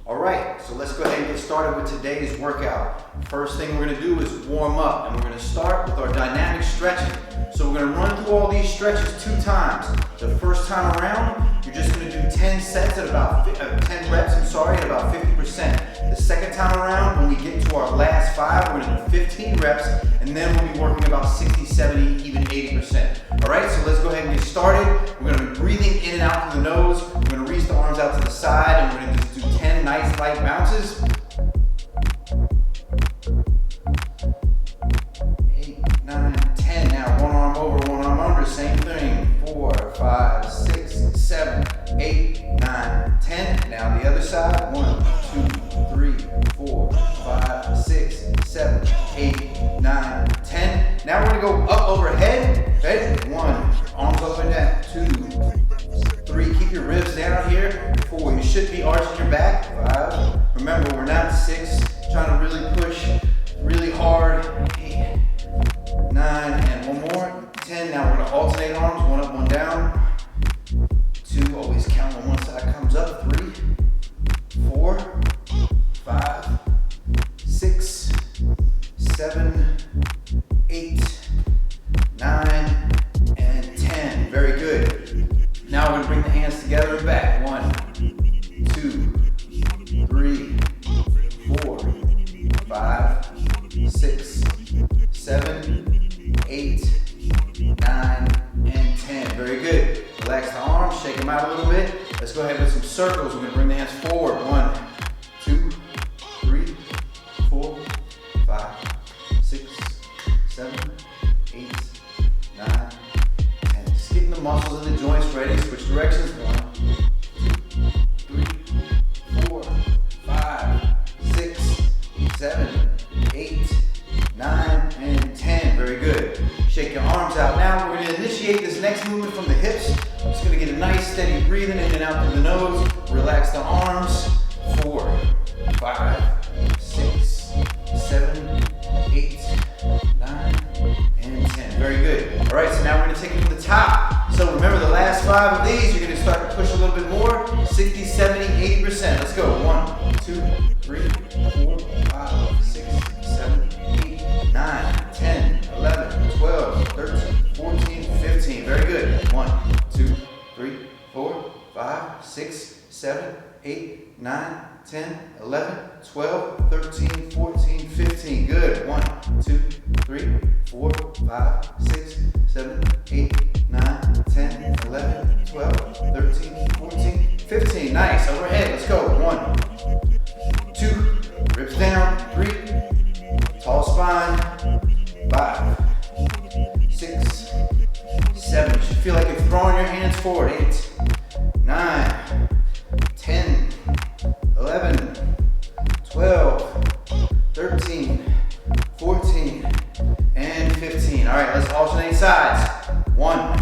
All right, so let's go ahead and get started with today's workout. First thing we're gonna do is warm up, and we're gonna start with our dynamic stretching. So we're gonna run through all these stretches 2 times. The first time around, you're just gonna do 10 sets at about 10 reps, at about 50%. The second time around, when we get to our last 5, we're gonna do 15 reps, and then we'll be working about 60, 70, even 80%. All right, so let's go ahead and get started. We're gonna be breathing in and out through the nose. We're gonna reach the arms out to the side, and we're gonna just do 10 nice light bounces. 8, 9, 10. Now one arm over, one arm under, same thing. 4, 5, 6, 7, 8, 9, 10. Now the other side. 1, 2, 3, 4, 5, 6, 7, 8, 9, 10. Now we're gonna go up overhead. Okay? 1, arms up and down. 2, 3, keep your ribs down here. 4, you should be arching your back. 5, remember we're not 6, trying to really push really hard. 8, 9, and one more. 10, now we're gonna alternate arms, 1 up, 1 down. 2, always count when one side comes up. 3, 4, 5, 6, 7, 8, 9, and 10. Very good. Now we're gonna bring the hands together and back. 1, 2, 3, 4, 5, 6, 7, 8, 9, and 10. Very good. Relax the arms, shake them out a little bit. Let's go ahead with some circles. We're gonna bring the hands forward. 1, 2, 3, 4, 5, 6, 7, 8, 9, 10. Just getting the muscles in the joints ready. Switch directions. 1, 2, 3, 4, 5, 6, 7, 8, 9, and 10. Very good. Shake your arms out. Now we're going to initiate this next movement from the hips. I'm just going to get a nice steady breathing in and out through the nose. Relax the arms. 4, 5, 6, 7, 8, 9, and 10. Very good. All right, so now we're going to take it from the top. So remember the last 5 of these, you're going to start to push a little bit more. 60, 70, 80%. Let's go. 1, 2, 3, 4, 5, 6, 7, 8, 9, 10, 11, 12, 13, 14, 15. Very good. 1, 2, 3, 4, 5, 6, 7, 8, 9, 10, 11, 12, 13, 14, 15. Good. 1, 2, 3, 4, 5, 6, 7, 8, 9, 10, 11, 12, 13, 14, 15. Nice. Overhead. Let's go. 1, 2, ribs down. 3, tall spine. 5, 6, 7. You should feel like you're throwing your hands forward. 8, 9, 10, 11, 12, 13, 14, and 15. All right, let's alternate sides. 1,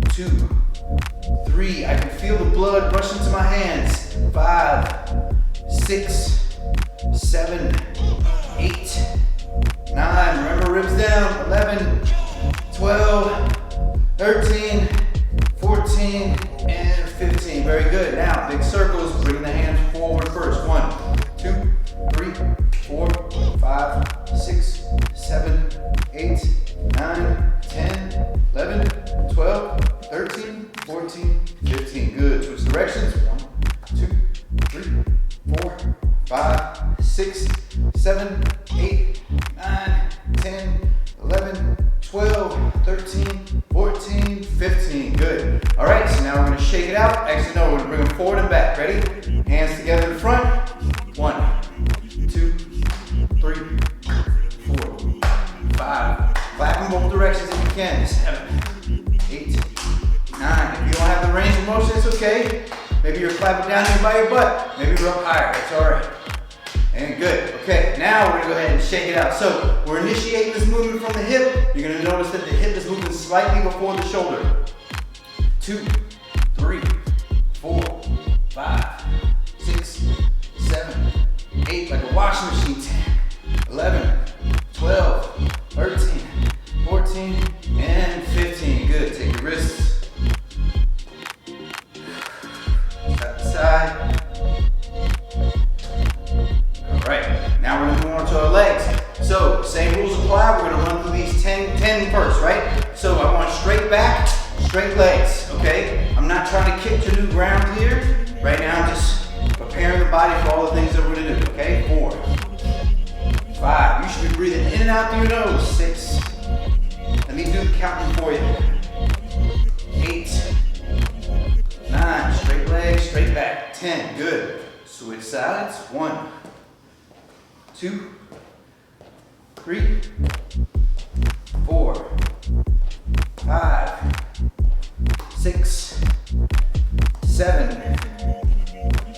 2, 3. I can feel the blood rush into my hands. 5, 6, 7, 8, 9. Remember, ribs down. 11, 12, 13, 14, and 15. Very good. Now, big circles. Bring the hands forward first. 1, 2, 3, 4, 5, 6, 7, 8, 9, 10, 11, 12, 13, 14, 15. Good. Switch directions. 1, 2, 3, 4, 5, 6, 7, 8, 9, 10, 11, 12, 13, 14, 15. Good. All right, so now we're going to shake it out. Actually, no, we're going to bring them forward and back. Ready? Hands together in front. 1, 2, 3, 4, 5. Clap in both directions if you can. 7, 8, 9. If you don't have the range of motion, it's okay. Maybe you're clapping down here by your butt. Maybe we're up higher. It's all right. And good. Okay, now we're gonna go ahead and shake it out. So we're initiating this movement from the hip. You're gonna notice that the hip is moving slightly before the shoulder. 2, 3, 4, 5, 6, 7, 8, like a washing machine. 10, 11, 12, 13, 14, and 15. Good. Take your wrists. Side to side. straight legs, okay? I'm not trying to kick to new ground here. Right now, I'm just preparing the body for all the things that we're gonna do, okay? 4, 5, you should be breathing in and out through your nose. 6, let me do the counting for you. 8, 9, straight legs, straight back. 10, good. Switch sides. 1, 2, 3, 4, 5, 6, 7,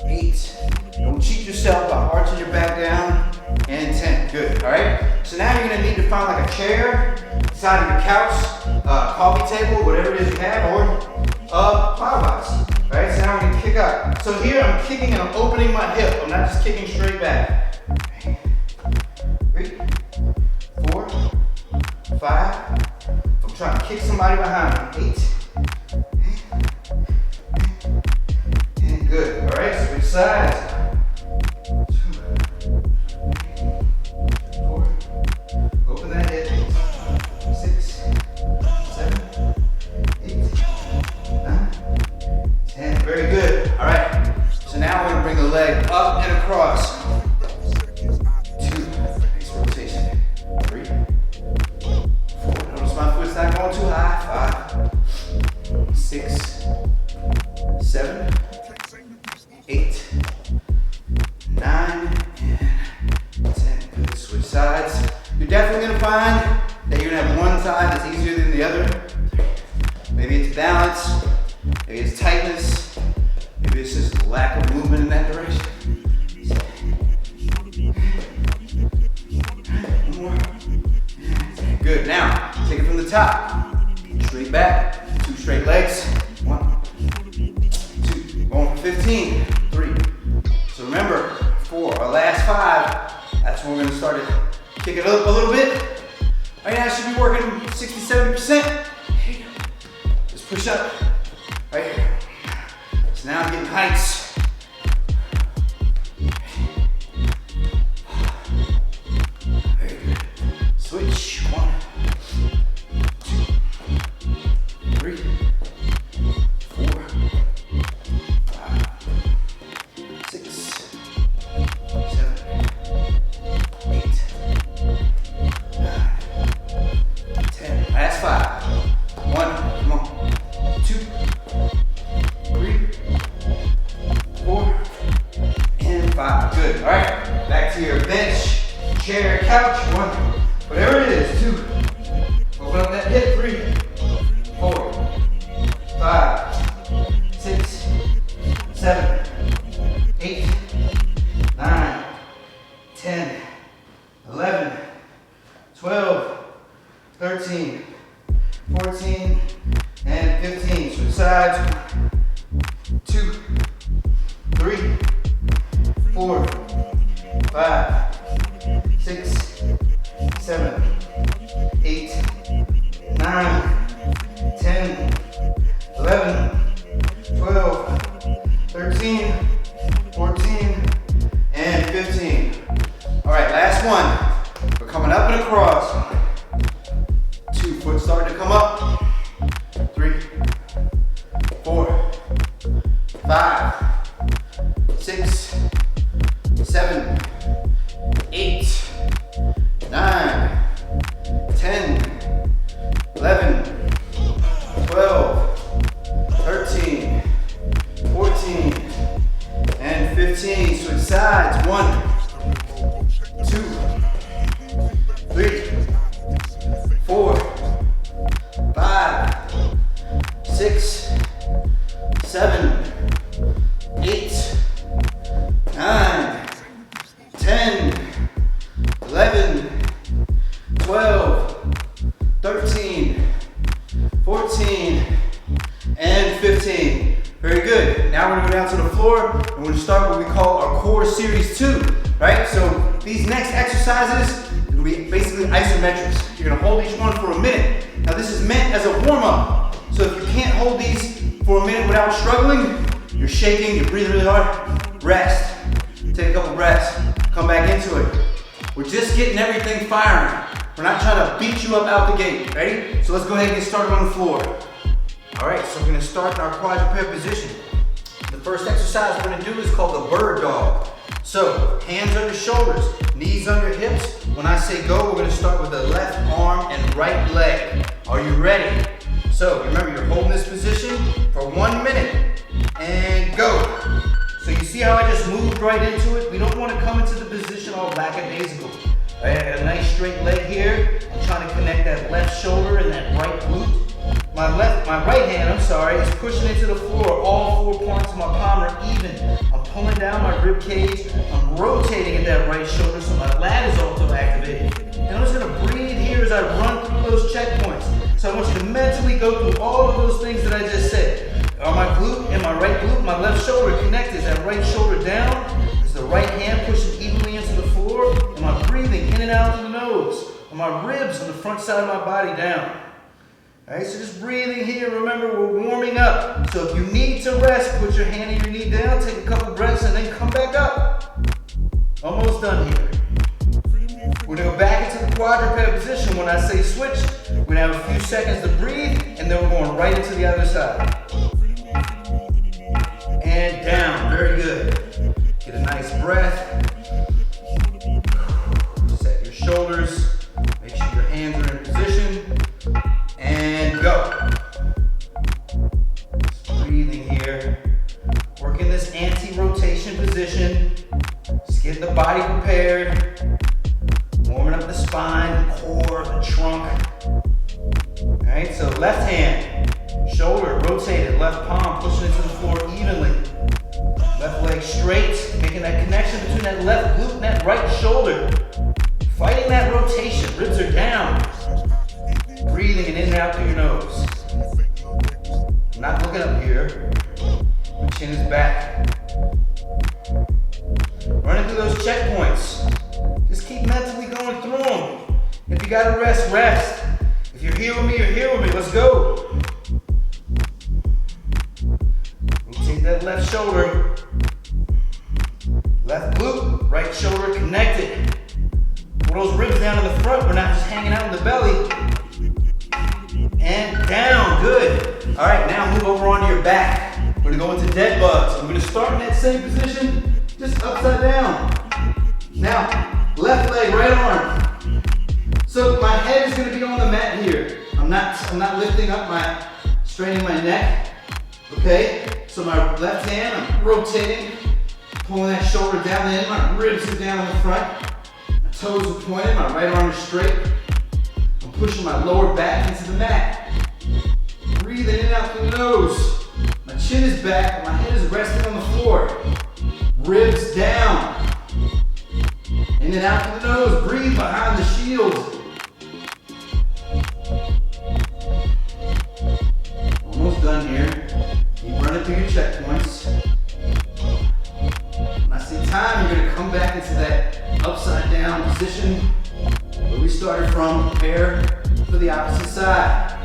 8. Don't cheat yourself by arching your back down. And 10. Good. All right. So now you're going to need to find like a chair, side of your couch, coffee table, whatever it is you have, or plywise. All right. So now I'm going to kick up. So here I'm kicking and I'm opening my hip. I'm not just kicking straight back. 3, 4, 5. I'm trying to kick somebody behind me. 8. And good. All right. Switch sides. 2, 4. Open that hip. 6, 7, 8, 9, 10. Very good. All right. So now we're going to bring the leg up and across. 2. Nice rotation. 3, 4. Notice my foot's not going too high. 5, 6, 7, 8, 9, and 10. Good. Switch sides. You're definitely going to find that you're going to have one side that's easier than the other. Maybe it's balance, maybe it's tightness, maybe it's just lack of movement in that direction. One more. Good. Now, take it from the top. Straight back. 2 straight legs. 1, 2. Going for 15. 3. So remember, 4. Our last 5. That's when we're going to start to kick it up a little bit. Right now, I should be working 60-70%. Just push up. Right here. So now I'm getting heights. Very good. Switch. 1, 2, 3, 4, 5, 6, 7, 8, 9, 10. Last 5. 1, come on. 2, 3, 4, and 5. Good. All right. Back to your bench, chair, couch. 1, whatever it is. 2. Open up that hip. 3, 4, 5, 6, 7, 8, 9, 10, 11, 12, 13, 14, and 15. Switch sides. 2, 3, 4, 5, 6, 7, 8, 9, 10, 11, 12, 13, 14, and 15. All right, last one. We're coming up and across. 2 foot starting to come up. 3, 4, 5, 6, 7, 8, 9, 10, 11, 12, 13, 14, and 15. Switch sides. 1, 2, 3, 4, 5, 6, 7, 8, 9, 10, 11, 12, 13, 14, and 15. Very good. Now we're going to go down to the floor and we're going to start what we call our core series 2. Right? So these next exercises will be basically isometrics. You're going to hold each one for a minute. Now this is meant as a warm-up. So if you can't hold these for a minute without struggling, you're shaking, you're breathing really hard, rest. Take a couple breaths, come back into it. We're just getting everything firing. We're not trying to beat you up out the gate. Ready? So let's go ahead and get started on the floor. All right, so we're gonna start in our quadruped position. The first exercise we're gonna do is called the bird dog. So, hands under shoulders, knees under hips. When I say go, we're gonna start with the left arm and right leg. Are you ready? So, remember, you're holding this position for 1 minute, and go. So you see how I just moved right into it? We don't wanna come into the position all lackadaisical. I got a nice straight leg here. I'm trying to connect that left shoulder and that right glute. My right hand, is pushing into the floor. All 4 points of my palm are even. I'm pulling down my rib cage. I'm rotating at that right shoulder so my lat is also activated. And I'm just gonna breathe here as I run through those checkpoints. So I want you to mentally go through all of those things that I just said. Are my glute and my right glute, my left shoulder connected? Is that right shoulder down? Is the right hand pushing evenly into the floor? Am I breathing in and out through the nose? Are my ribs on the front side of my body down? All right, so just breathing here. Remember, we're warming up. So if you need to rest, put your hand and your knee down, take a couple breaths, and then come back up. Almost done here. We're gonna go back into the quadruped position. When I say switch, we're gonna have a few seconds to breathe, and then we're going right into the other side. And down, very good. Get a nice breath. Set your shoulders. Make sure your hands are in position. And go. Just breathing here. Working this anti-rotation position. Just getting the body prepared. Warming up the spine, the core, the trunk. Alright, so left hand, shoulder rotated, left palm pushing into the floor evenly. Left leg straight, making that connection between that left glute and that right shoulder. Fighting that rotation, ribs are down. Breathing and in and out through your nose. I'm not looking up here. My chin is back. Running through those checkpoints. Just keep mentally going through them. If you gotta rest, rest. If you're here with me, you're here with me. Let's go. Rotate that left shoulder. Left glute, right shoulder connected. Pull those ribs down in the front. We're not just hanging out in the belly. And down, good. All right, now move over onto your back. We're gonna go into dead bugs. I'm gonna start in that same position, just upside down. Now, left leg, right arm. So my head is gonna be on the mat here. I'm not lifting up straining my neck. Okay? So my left hand, I'm rotating, pulling that shoulder down in. My ribs are down in the front. My toes are pointed, my right arm is straight. I'm pushing my lower back into the mat. Breathing in and out through the nose. My chin is back, my head is resting on the floor. Ribs down. In and out through the nose. Breathe behind the shield. Almost done here. Keep running through your checkpoints. When I see time, you're going to come back into that upside down position where we started from. Prepare for the opposite side.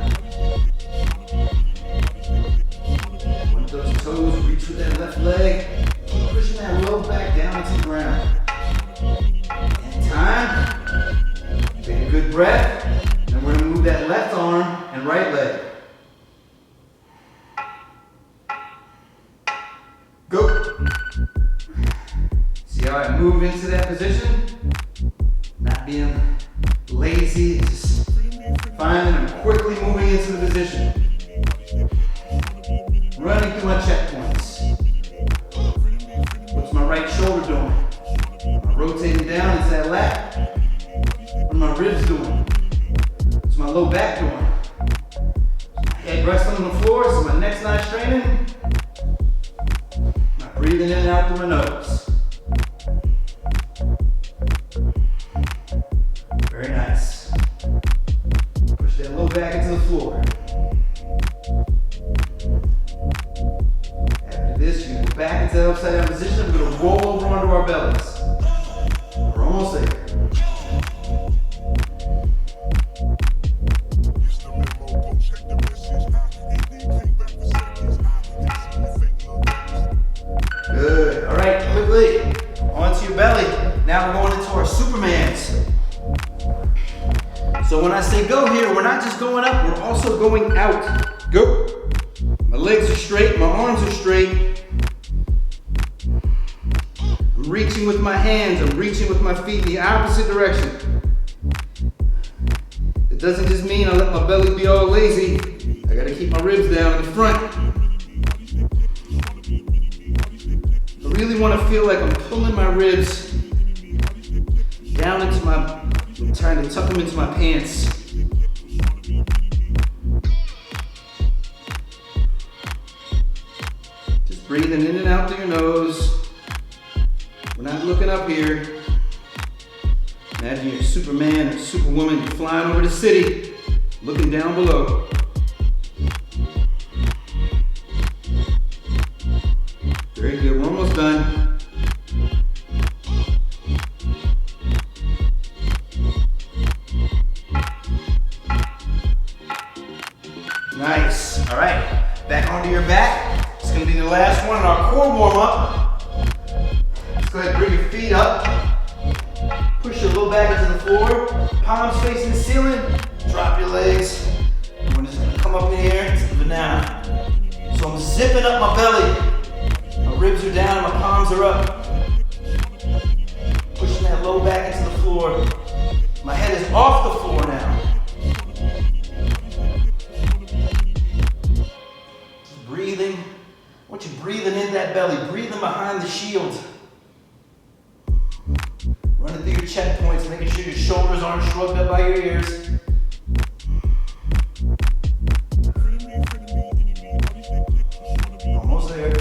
Point those toes, reach with that left leg. Keep pushing that low back down into the ground. And time. Take a good breath. And we're going to move that left arm and right leg. Go. See how I move into that position? Not being lazy, just finding I'm quickly moving into the position. Running through my checkpoints. What's my right shoulder doing? Am I rotating down into that lat? What are my ribs doing? What's my low back doing? My head resting on the floor, so my neck's not straining. Am I breathing in and out through my nose? Very nice. Push that low back into the floor. After this, you go back into that upside down position. We're going to roll over onto our bellies. We're almost there. Good. All right, quickly onto your belly. Now we're going into our Supermans. So when I say go here, we're not just going up, we're also going out. Go. legs are straight, my arms are straight. I'm reaching with my hands, I'm reaching with my feet in the opposite direction. It doesn't just mean I let my belly be all lazy. I gotta keep my ribs down in the front. I really wanna feel like I'm pulling my ribs down into I'm trying to tuck them into my pants. Just breathing in and out through your nose. We're not looking up here. Imagine you're Superman or Superwoman, you're flying over the city, looking down below. Very good, we're almost done. Nice, all right, back onto your back. It's gonna be the last one in our core warm up. Let's go ahead and bring your feet up. Push your low back into the floor. Palms facing the ceiling. Drop your legs. We're just gonna come up in here to the banana. So I'm zipping up my belly. My ribs are down and my palms are up. Pushing that low back into the floor. My head is off the floor now. Just breathing. I want you breathing in that belly. Breathing behind the shield. Running through your checkpoints, making sure your shoulders aren't shrugged up by your ears. Almost there.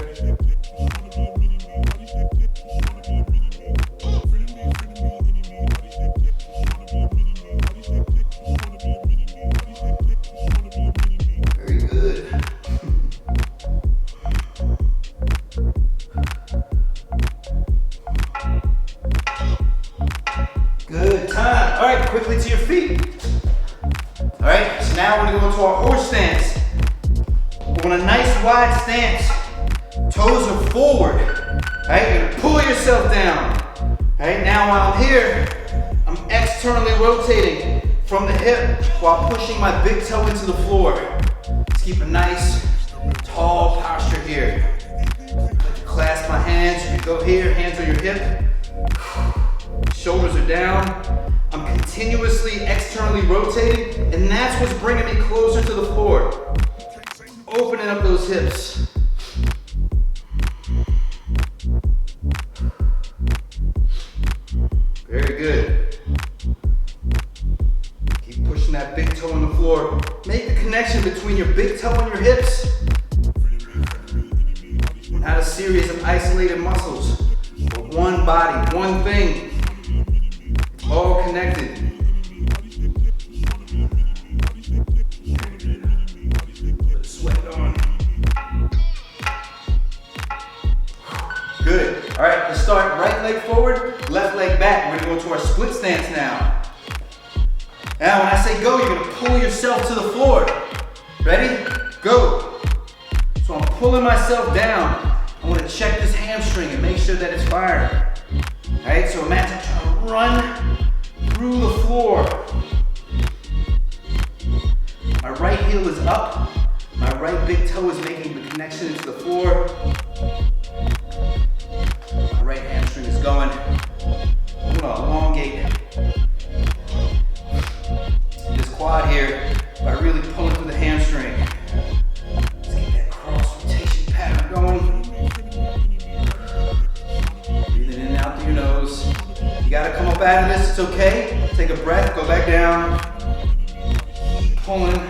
Very good. Good time. All right, quickly to your feet. All right, so now we're gonna go into our horse stance. We're on a nice wide stance. Toes are forward. All right, you're gonna pull yourself down. All right, now while I'm here, I'm externally rotating from the hip while pushing my big toe into the floor. Let's keep a nice, tall posture here. Clasp my hands. You can go here, hands on your hip. Shoulders are down. I'm continuously externally rotating, and that's what's bringing me closer to the floor. Opening up those hips. Very good. Keep pushing that big toe on the floor. Make the connection between your big toe and your hips. Not a series of isolated muscles, but one body, one thing. All connected. Put the sweat on. Good. All right, let's start right leg forward, left leg back. We're gonna go to our split stance now. Now, when I say go, you're gonna pull yourself to the floor. Ready? Go. So I'm pulling myself down. I wanna check this hamstring and make sure that it's firing. All right, so imagine trying to run through the floor. My right heel is up. My right big toe is making the connection into the floor. My right hamstring is going. I'm gonna elongate this quad here by really pulling through the hamstring. Let's get that cross rotation pattern going. Breathing in and out through your nose. You gotta come up out of this, it's okay. Take a breath, go back down. Keep pulling.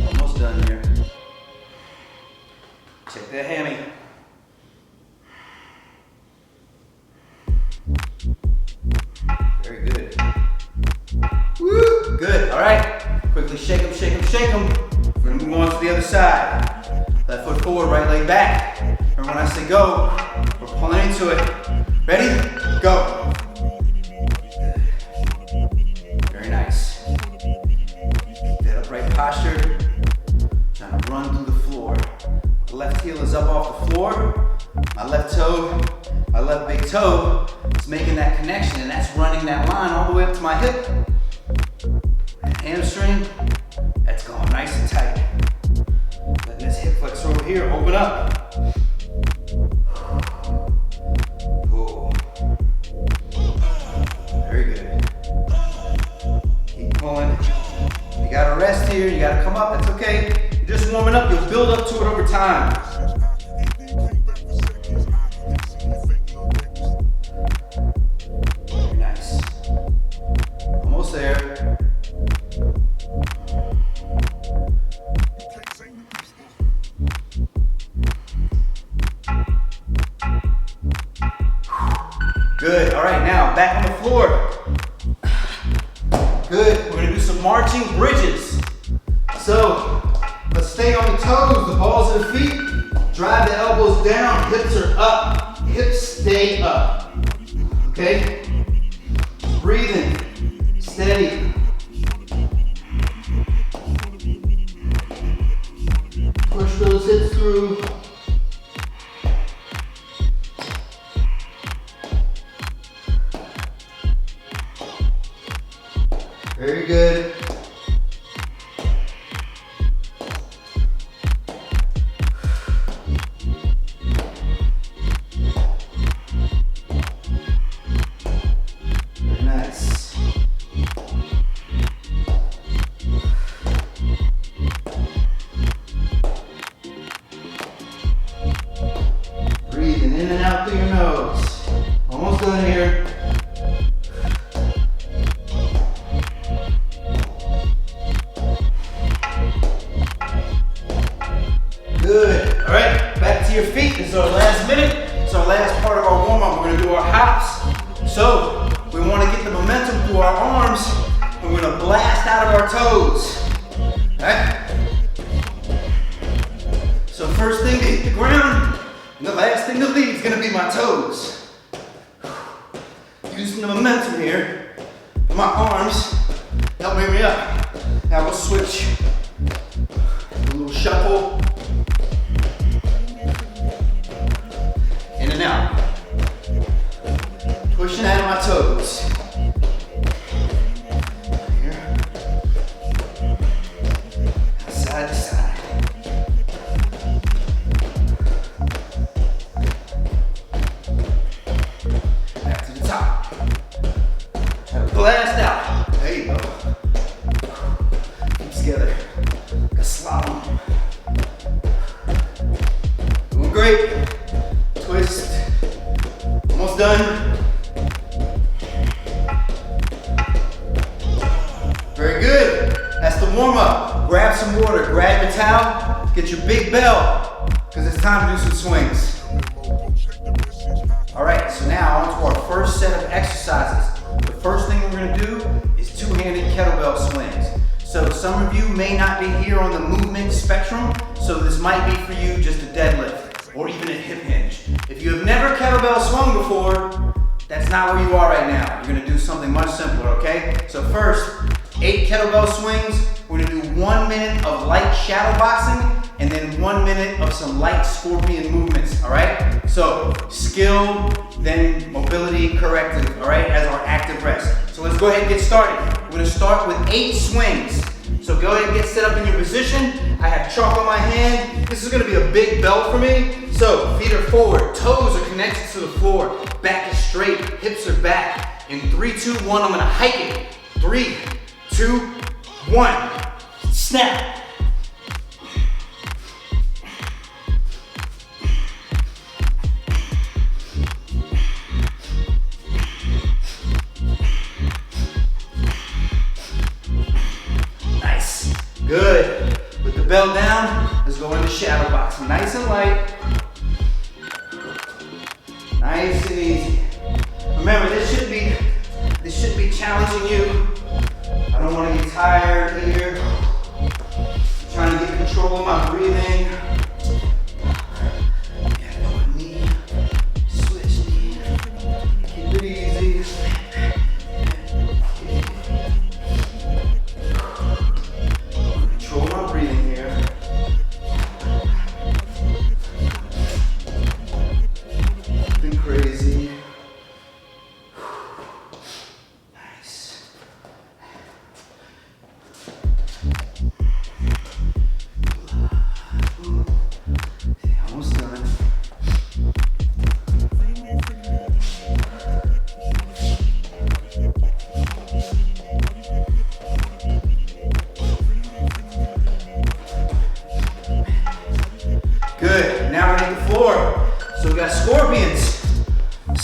Almost done here. Check that hammy. Very good. Woo! Good, all right. Quickly shake them, shake them, shake them. We're gonna move on to the other side. Left foot forward, right leg back. And when I say go, we're pulling into it. Ready? Go. Very nice. Keep that upright posture. Trying to run through the floor. My left heel is up off the floor. My left toe, my left big toe is making that connection, and that's running that line all the way up to my hip. Hamstring, that's going. up. Ooh. Very good. Keep pulling. You gotta rest here, you gotta come up, it's okay. You're just warming up, you'll build up to it over time. Very nice. Almost there. Good, all right, now back on the floor. Good, we're gonna do some marching bridges. So, let's stay on the toes, the balls of the feet. Drive the elbows down, hips are up. Hips stay up, okay? Breathing, steady. Push those hips through. Very good. Very nice. Breathing in and out through your nose. Almost done here. Good. All right, back to your feet. This is our last minute. It's our last part of our warm-up. We're gonna do our hops. So we wanna get the momentum through our arms, and we're gonna blast out of our toes. All right? So first thing to hit the ground, and the last thing to leave is gonna be my toes. Using the momentum here, my arms, help me up. Now we'll switch. A little shuffle. In and out. Pushing out of my toes. Here. Side to side. Back to the top. Try to blast out. There you go. Keep together. Like a slalom. Doing great. Twist. Almost done. Very good. That's the warm up. Grab some water, grab your towel, get your big bell, because it's time to do some swings. All right, so now on to our first set of exercises. The first thing we're gonna do is two-handed kettlebell swings. So some of you may not be here on the movement spectrum, so this might be for you just a deadlift or even a hip hinge. If you have never kettlebell swung before, that's not where you are right now. You're gonna do something much simpler, okay? So first, 8 kettlebell swings. We're gonna do 1 minute of light shadow boxing and then 1 minute of some light scorpion movements, all right? So skill, then mobility corrective, all right, as our active rest. So let's go ahead and get started. We're gonna start with 8 swings. So go ahead and get set up in your position. I have chalk on my hand. This is gonna be a big bell for me. So feet are forward, toes are connected to the floor. Back is straight, hips are back. In 3, 2, 1, I'm gonna hike it. 3, 2, 1, snap. Nice, good. With the bell down, let's go into shadow boxing. Nice and light. Nice and easy. Remember, this should be challenging you. I don't want to get tired here. I'm trying to get control of my breathing. Yeah, go with knee, switch knee. Keep it easy. Control my breathing here. Been crazy. Nice.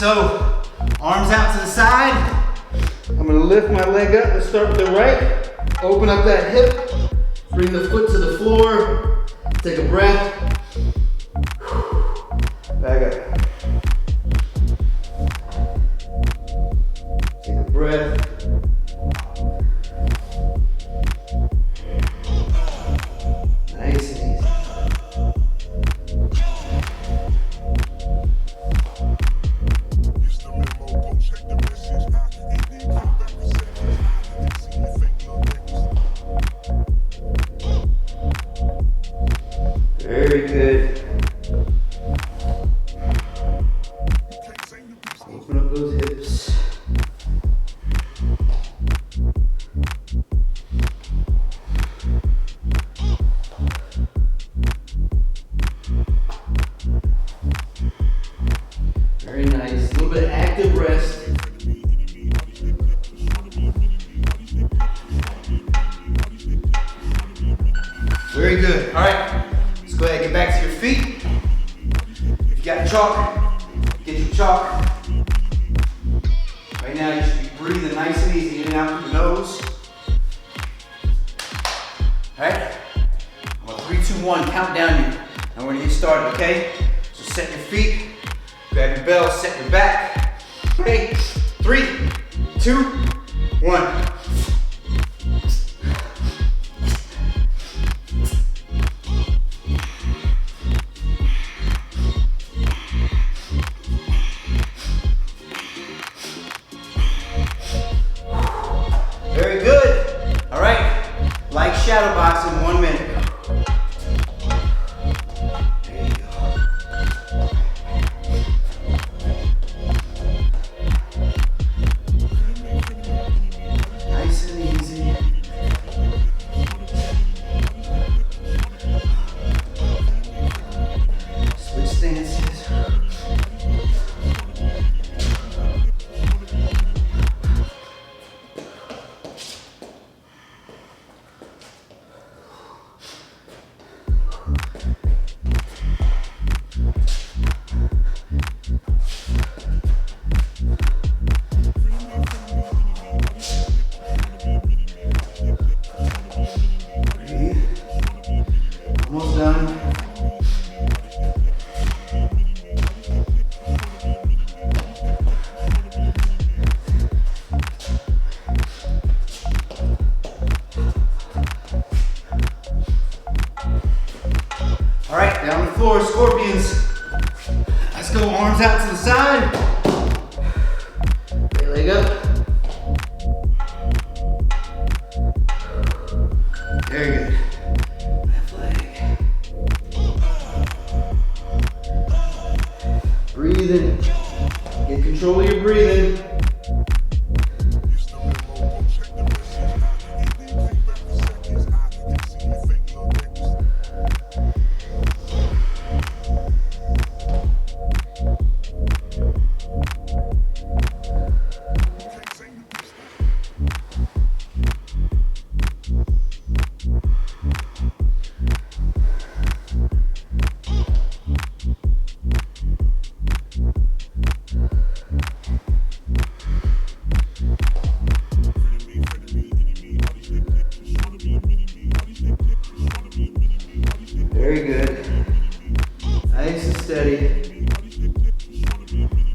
So, arms out to the side. I'm gonna lift my leg up. Let's start with the right. Open up that hip. Bring the foot to the floor. Take a breath. Back up. Take a breath. Nice and easy. Very good. Open up those hips. Very nice. A little bit of active rest. Very good. All right. Let's go ahead and get back to your feet. If you got chalk, get your chalk. Right now you should be breathing nice and easy in and out through the nose. All right. I'm going to 3, 2, 1 count down you. And we're going to get started, okay? So set your feet, grab your bell, set your back. Okay, 3, 2, 1. Very good. All right, like shadow boxing, 1 minute. There you go. Nice and easy. Switch stances. Almost done. All right, down on the floor, scorpions. Let's go, arms out to the side. Right leg up. Very good. Left leg. Breathing. Get control of your breathing. Very good. Nice and steady.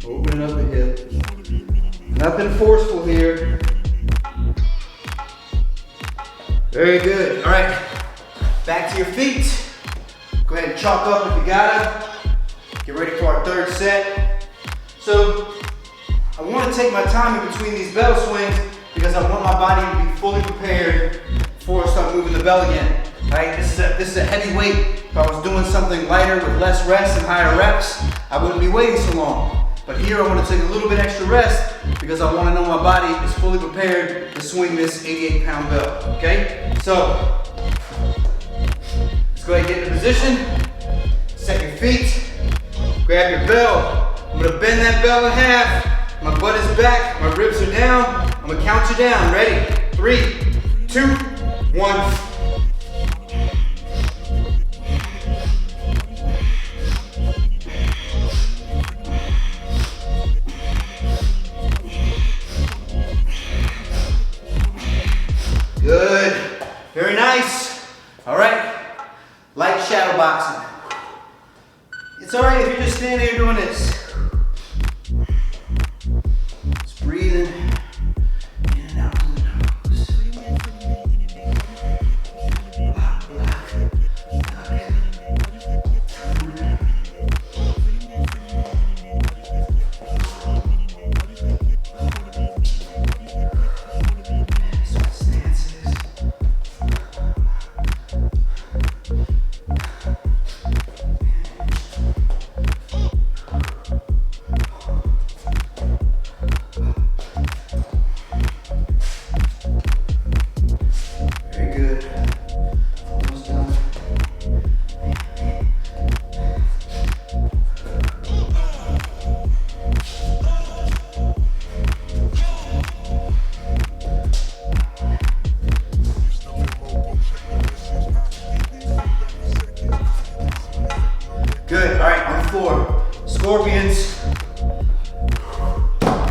Opening up the hip. Nothing forceful here. Very good. All right. Back to your feet. Go ahead and chalk up if you gotta. Get ready for our third set. So I want to take my time in between these bell swings because I want my body to be fully prepared before I start moving the bell again. Right? This is a heavy weight. If I was doing something lighter with less rest and higher reps, I wouldn't be waiting so long. But here I want to take a little bit extra rest because I want to know my body is fully prepared to swing this 88-pound bell. Okay? So let's go ahead and get into position. Set your feet. Grab your bell. I'm going to bend that bell in half. My butt is back. My ribs are down. I'm going to count you down. Ready? 3, 2, 1. nice. All right, light shadow boxing. It's all right if you're just standing here doing this. Just breathing in and out through the nose. Lock, lock. Good, all right, on the floor. Scorpions.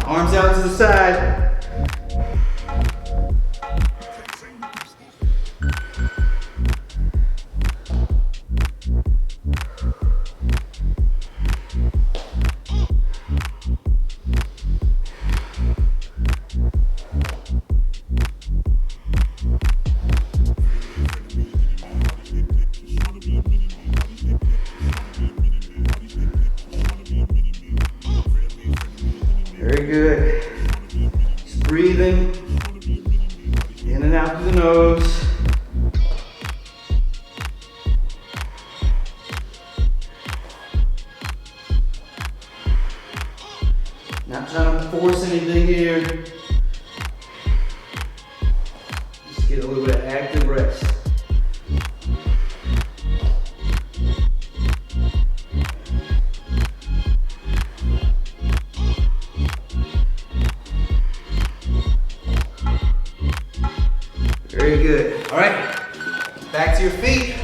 Arms out to the side. Very good. Just breathing in and out through the nose. Not trying to force anything here. Just get a little bit of active rest. Very good. All right, back to your feet.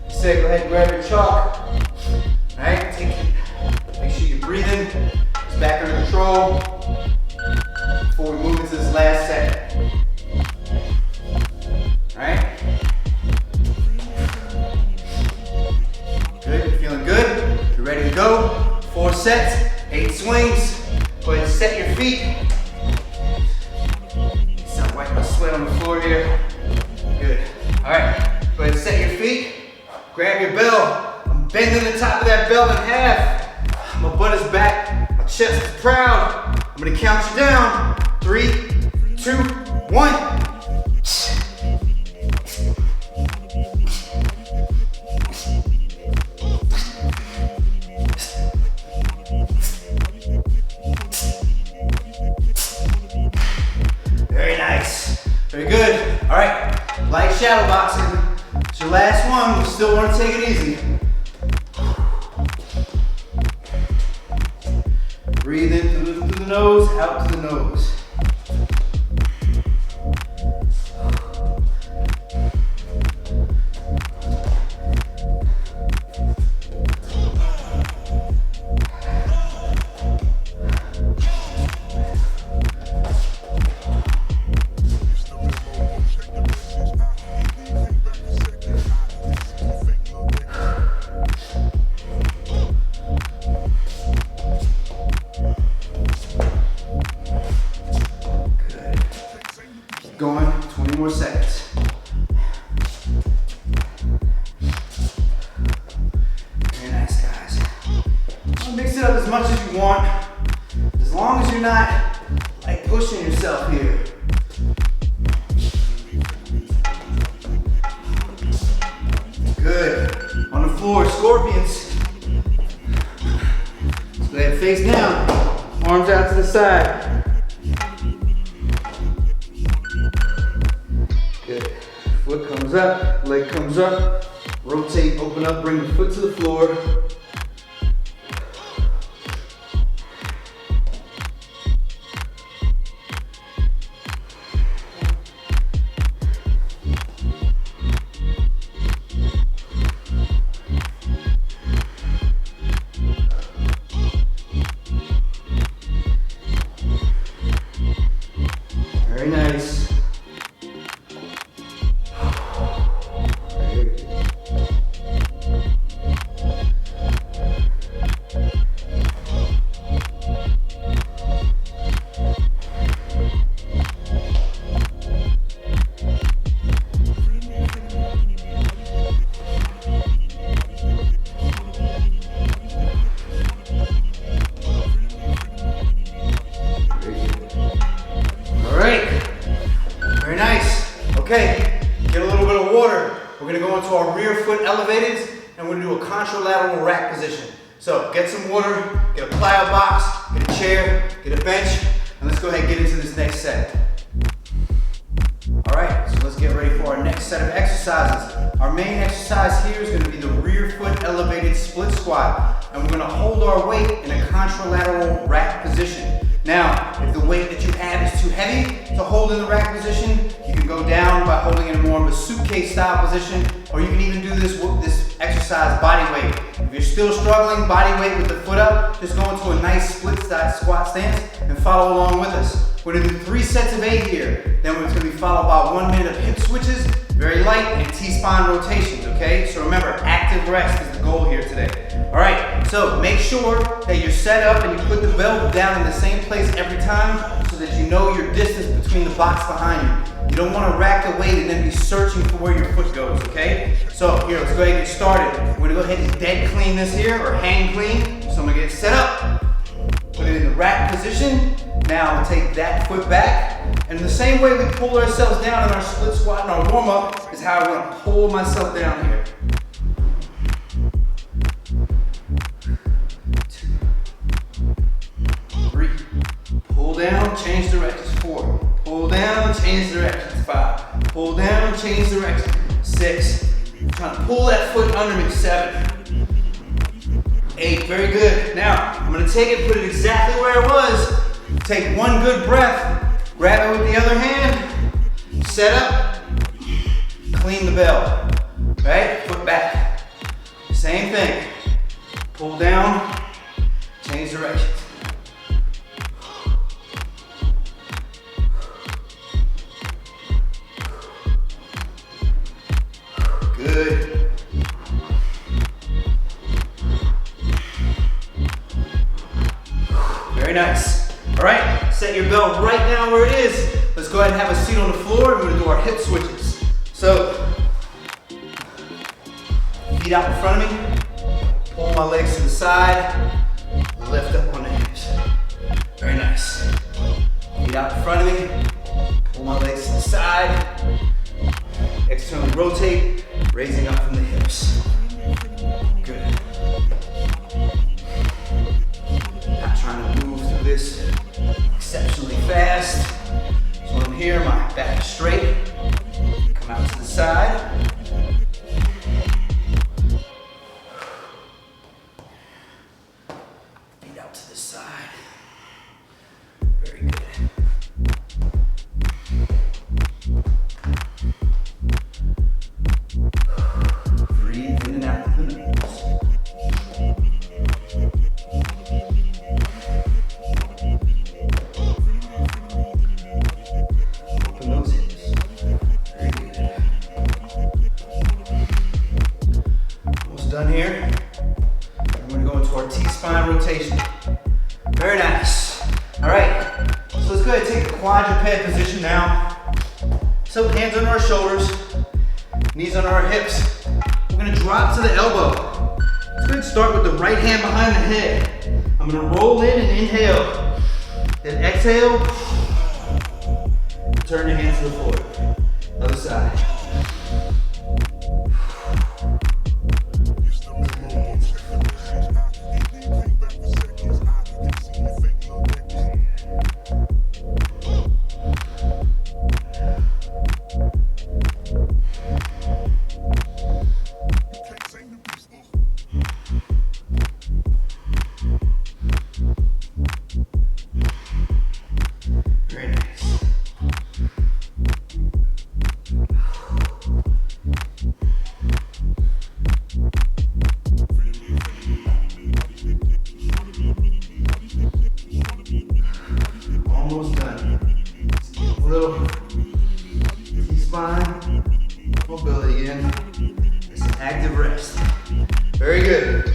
Say, go ahead and grab your chalk. All right, make sure you're breathing. It's back under control before we move into this last set. All right. Good, feeling good. You're ready to go. 4 sets, 8 swings. Go ahead and set your feet. Wipe my sweat on the floor here. Good. All right, go ahead and set your feet. Grab your bell. I'm bending the top of that bell in half. My butt is back. My chest is proud. I'm gonna count you down. 3, 2, 1. Very nice. Very good. All right, light shadow boxing. It's your last one. We still want to take it easy. Breathe in through the nose, out to the nose. Going, 20 more seconds. Very nice, guys. Mix it up as much as you want, as long as you're not like pushing yourself here. Good. On the floor, scorpions. Let's go ahead, face down, arms out to the side. Good. Foot comes up, leg comes up, rotate, open up, bring the foot to the floor. Very nice. our water, we're gonna go into our rear foot elevated, and we're gonna do a contralateral rack position. So get some water, get a plyo box, get a chair, get a bench, and let's go ahead and get into this next set. All right, so let's get ready for our next set of exercises. Our main exercise here is going to be the rear foot elevated split squat, and we're going to hold our weight in a contralateral rack position. Now, if the weight that you have is too heavy to hold in the rack position, you can go down by holding it in more of a suitcase style position, or you can even do this exercise body weight. If you're still struggling, body weight with the foot up, just go into a nice split squat stance and follow along with us. We're gonna do 3 sets of 8 here. Then it's gonna be followed by 1 minute of hip switches, very light, and T-spine rotations, okay? So remember, active rest is the goal here today. All right, so make sure that you're set up and you put the belt down in the same place every time so that you know your distance between the box behind you. You don't wanna rack the weight and then be searching for where your foot goes, okay? So here, let's go ahead and get started. We're gonna go ahead and dead clean this here, or hang clean. So I'm gonna get set up, put it in the rack position. Now I'm gonna take that foot back, and the same way we pull ourselves down in our split squat and our warm up is how I wanna pull myself down here. 2, 3, pull down, change directions. 4, pull down, change directions. 5, pull down, change directions. 6, I'm trying to pull that foot under me. 7, 8, very good. Now I'm gonna take it, put it exactly where it was. Take 1 good breath, grab it with the other hand, set up, clean the bell, right? Foot back. Same thing. Pull down, change directions. Good. Very nice. All right, set your belt right down where it is. Let's go ahead and have a seat on the floor. We're gonna do our hip switches. So, feet out in front of me, pull my legs to the side, lift up on the hips. Very nice. Feet out in front of me, pull my legs to the side, externally rotate, raising up from the hips. Good. Not trying to move through this exceptionally fast. So I'm here, my back is straight. Come out to the side. Feet out to the side. Very good. Breathe in and out with the nose. Open those hips. Very good. Almost done here. We're going to go into our T-spine rotation. Very nice. All right. So let's go ahead and take the quadruped position now. So hands on our shoulders, knees on our hips. We're gonna drop to the elbow. Let's go ahead and start with the right hand behind the head. I'm gonna roll in and inhale. Then exhale. Turn your hands to the floor. Other side. Almost done. A little T-spine mobility again. It's an active rest. Very good.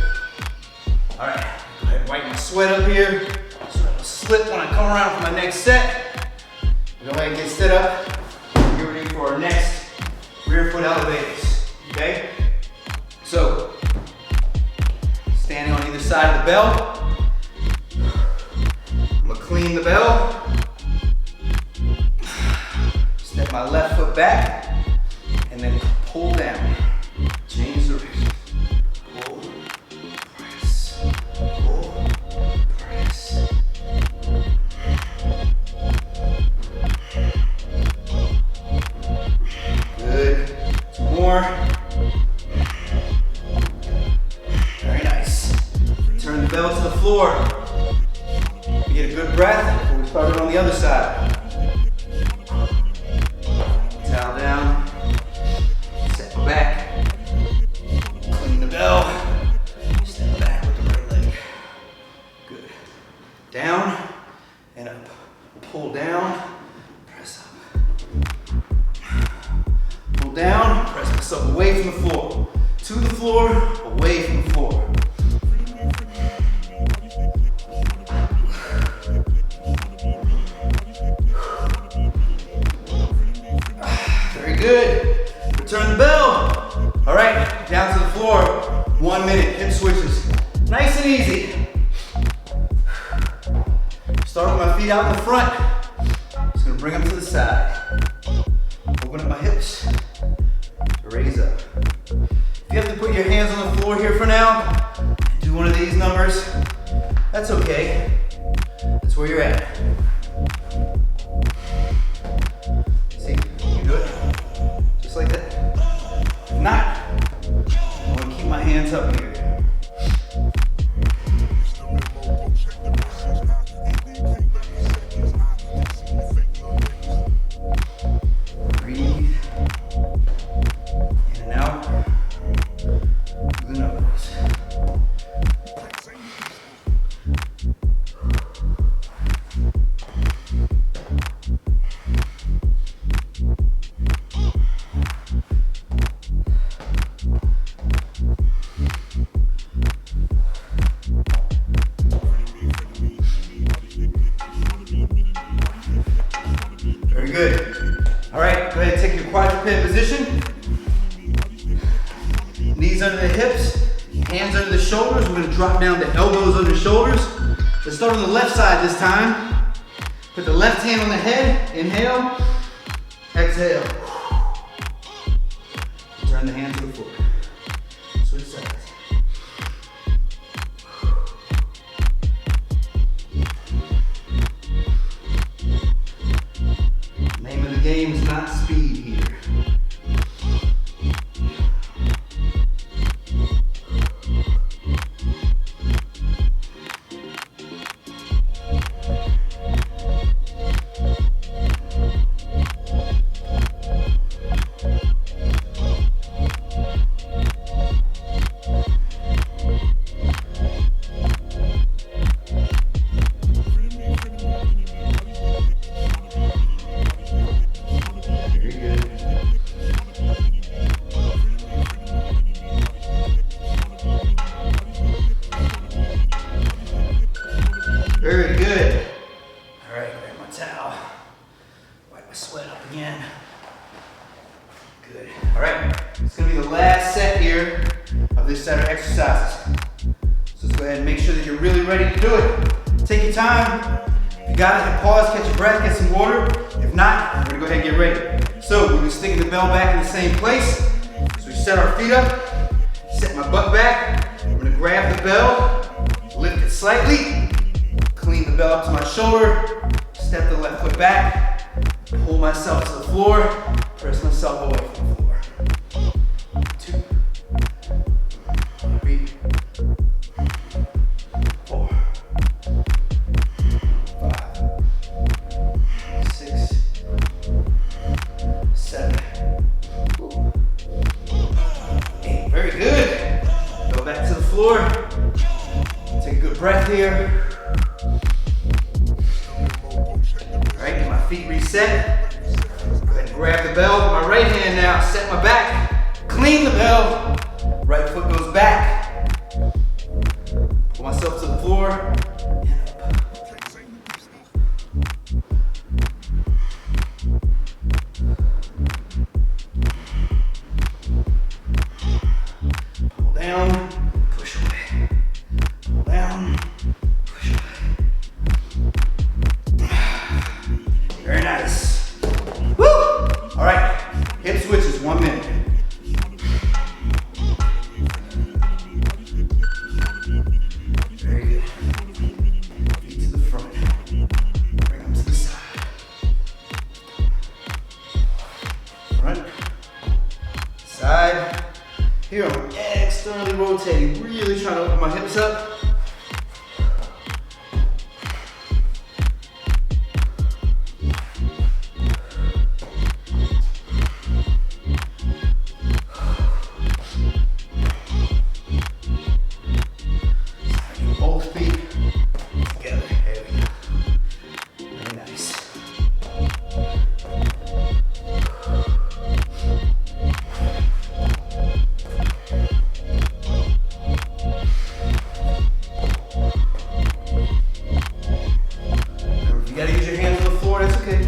All right, go ahead and wipe my sweat up here so it'll slip when I come around for my next set. Go ahead and get set up. Get ready for our next rear foot elevators. Okay? So, standing on either side of the bell. I'm gonna clean the bell. Step my left foot back and then pull down, change direction, pull, press, pull, press. Good, 2 more. Very nice. Turn the bell to the floor. You get a good breath before we start it on the other side. Towel down, set my back, clean the bell, step back with the right leg. Good. Down and up. Pull down, press up. Pull down, press myself away from the floor. To the floor, away from the floor. Good. Return the bell. All right, down to the floor. 1 minute, hip switches. Nice and easy. Start with my feet out in the front. Just gonna bring them to the side. Open up my hips. Raise up. If you have to put your hands on the floor here for now, do one of these numbers, that's okay. That's where you're at. See, you can do it. Just like that. If not, I want to keep my hands up here. Breathe. In and out. Through the nose. Very good. All right, go ahead and take your quadruped position. Knees under the hips, hands under the shoulders. We're gonna drop down to elbows under shoulders. Let's start on the left side this time. Put the left hand on the head, inhale, exhale. Turn the hand to the floor. Switch sides. Name of the game is not speed here. Very good. All right, grab my towel. Wipe my sweat up again. Good. All right, it's gonna be the last set here of this set of exercises. So let's go ahead and make sure that you're really ready to do it. Take your time. If you got it, hit pause, catch your breath, get some water. If not, we're gonna go ahead and get ready. So we're gonna stick the bell back in the same place. So we set our feet up, set my butt back. We're gonna grab the bell, lift it slightly, clean the bell up to my shoulder, step the left foot back, pull myself to the floor, press myself away from the floor. 2, 3, 4, 5, 6, 7, 8. Very good. Go back to the floor. Take a good breath here. Feet reset. Go ahead and grab the bell with my right hand now. Set my back. Clean the bell. Right foot goes back. Pull myself to the floor. And up. Pull down. Push away. Pull down. Push away. Very nice. Woo! All right, hip switches, 1 minute. Here I'm externally rotating, really trying to open my hips up. Both feet together. There we go. Very nice. Remember, if you gotta use your hands on the floor, that's okay.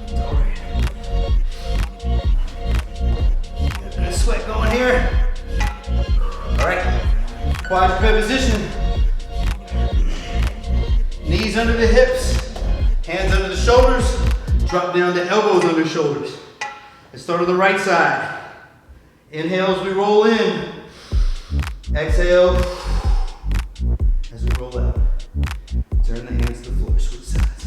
It's all right. Got a bit of sweat going here. All right. Quadruped position. Knees under the hips, hands under the shoulders, drop down to elbows under shoulders. Let's start on the right side. Inhale as we roll in. Exhale as we roll out. Turn the hands to the floor, switch sides.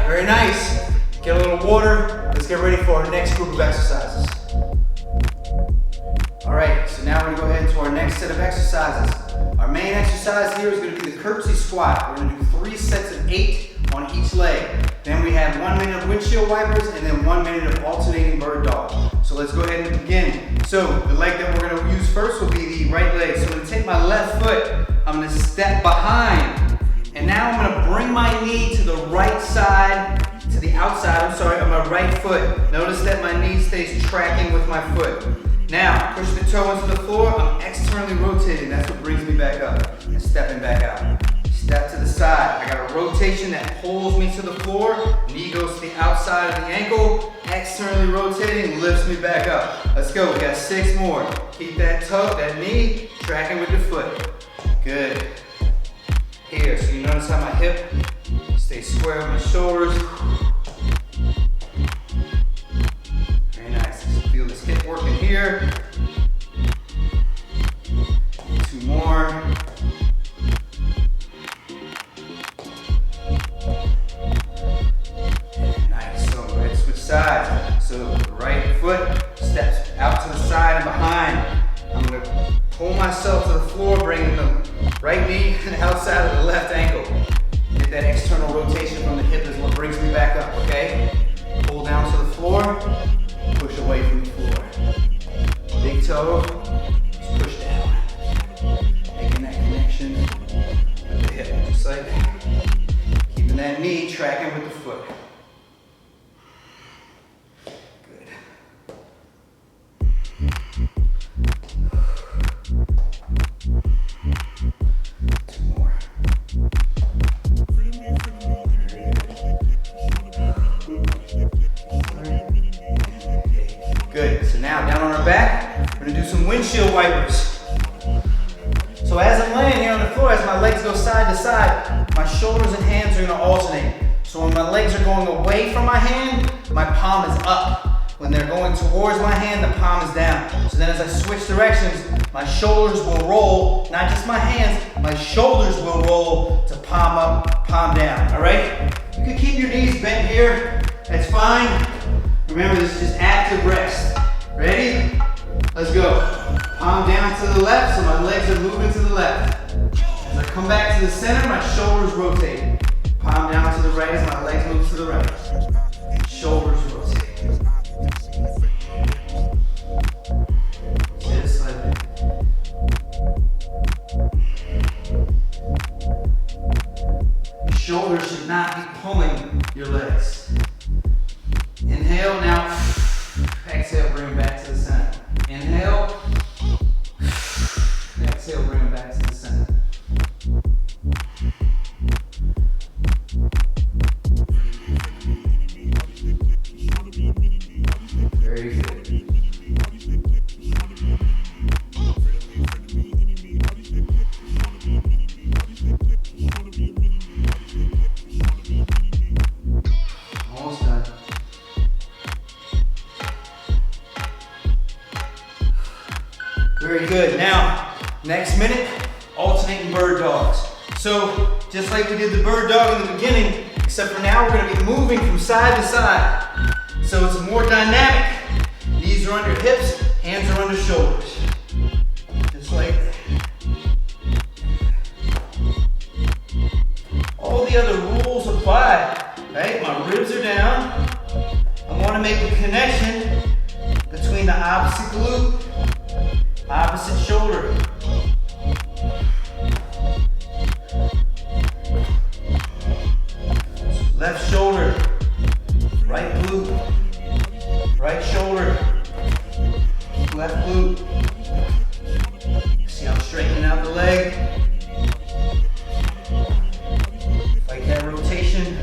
Very nice. Get a little water. Let's get ready for our next group of exercises. All right, so now we're gonna go ahead into our next set of exercises. Our main exercise here is gonna be the Curtsy Squat. We're gonna do 3 sets of 8 on each leg. Then we have 1 minute of windshield wipers and then 1 minute of alternating bird dog. So let's go ahead and begin. So the leg that we're gonna use first will be the right leg. So I'm gonna take my left foot, I'm gonna step behind. And now I'm gonna bring my knee to the right side, to the outside, on my right foot. Notice that my knee stays tracking with my foot. Now, push the toe into the floor, I'm externally rotating. That's what brings me back up and stepping back out. Step to the side. I got a rotation that pulls me to the floor. Knee goes to the outside of the ankle, externally rotating, lifts me back up. Let's go, we got 6 more. Keep that toe, that knee, tracking with your foot. Good. Here, so you notice how my hip stays square with my shoulders. Very nice. Feel this hip working here. 2 more. Nice. So go ahead, switch sides. So the right foot steps out to the side and behind. I'm going to pull myself to the floor, bringing the right knee and outside of the left ankle. Get that external rotation from the hip is what brings me back up, okay? Pull down to the floor, push away from the floor. Big toe, just push down. Making that connection with the hip, just like that. Keeping that knee tracking with the foot. Good, so now down on our back, we're gonna do some windshield wipers. So as I'm laying here on the floor, as my legs go side to side, my shoulders and hands are gonna alternate. So when my legs are going away from my hand, my palm is up. When they're going towards my hand, the palm is down. So then as I switch directions, my shoulders will roll, not just my hands, my shoulders will roll to palm up, palm down, all right? You can keep your knees bent here, that's fine. Remember, this is just active rest. Ready? Let's go. Palm down to the left, so my legs are moving to the left. As I come back to the center, my shoulders rotate. Palm down to the right as my legs move to the right. Shoulders rotate. Just like that. Your shoulders should not be pulling your legs. Very good. Now, next minute, alternating bird dogs. So, just like we did the bird dog in the beginning, except for now we're gonna be moving from side to side. So it's more dynamic. Knees are under hips, hands are under shoulders. Just like that. All the other rules apply, right? My ribs are down. I wanna make a connection between the opposite glute, opposite shoulder. Left shoulder, right glute, right shoulder, left glute. See how I'm straightening out the leg. Like that rotation.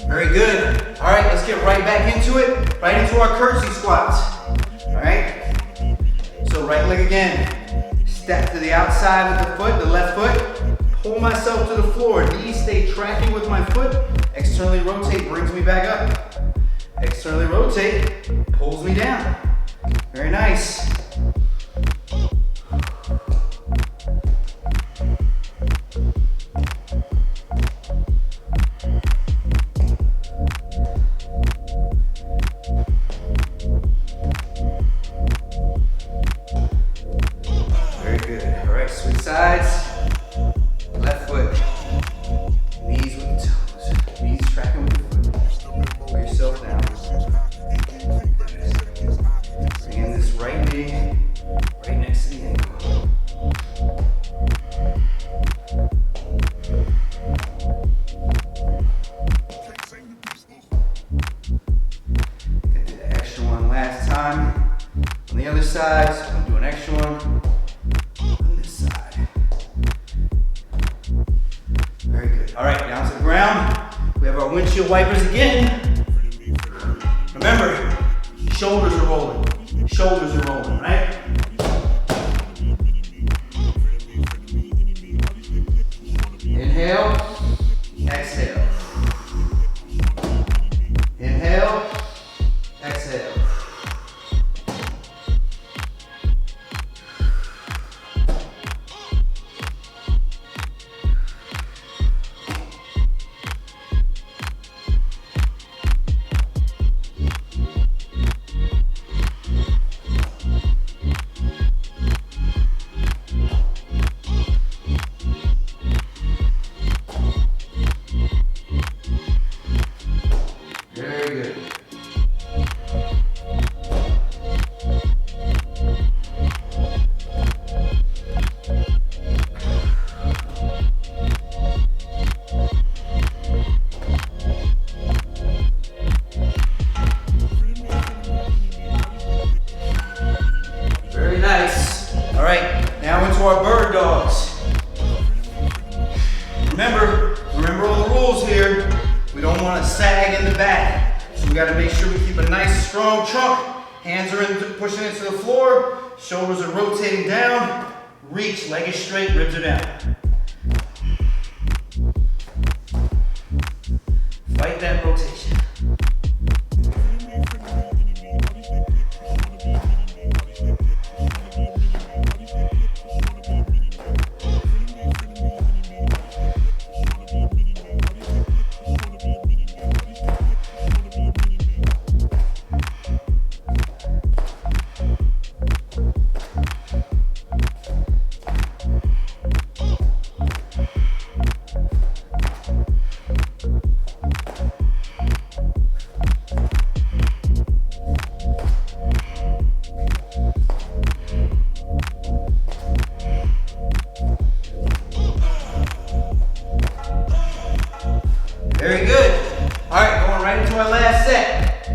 Very good. All right, let's get right back into it. Right into our curtsy squats. All right. So right leg again. Step to the outside of the foot, the left foot. Pull myself to the floor. Knees stay tracking with my foot. Externally rotate, brings me back up. Externally rotate, pulls me down. Very nice. Very good. All right, switch sides. Left foot. Knees with the toes. Knees tracking with the foot. Pull yourself down. Bring in this right knee right next to the ankle. Get the extra one last time. On the other side, so I'm doing extra one. On this side. Very good. All right, down to the ground. We have our windshield wipers again. Remember, shoulders are rolling. Shoulders are rolling, right? Inhale, exhale. Inhale, exhale. Very good. Very nice. All right, now into our bird dogs. Remember all the rules here. We don't want to sag in the back. So we got to make sure we keep a nice strong trunk. Hands are pushing into the floor. Shoulders are rotating down. Reach, leg is straight, ribs are down. Fight that rotation. Very good. All right, going right into our last set.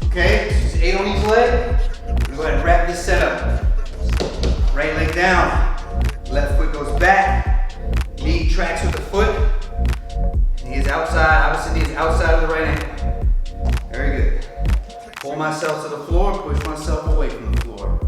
Okay, this is 8 on each leg. We're going to wrap this set up. Right leg down. Left foot goes back. Knee tracks with the foot. Knee is outside. Opposite knee is outside of the right ankle. Very good. Pull myself to the floor. Push myself away from the floor.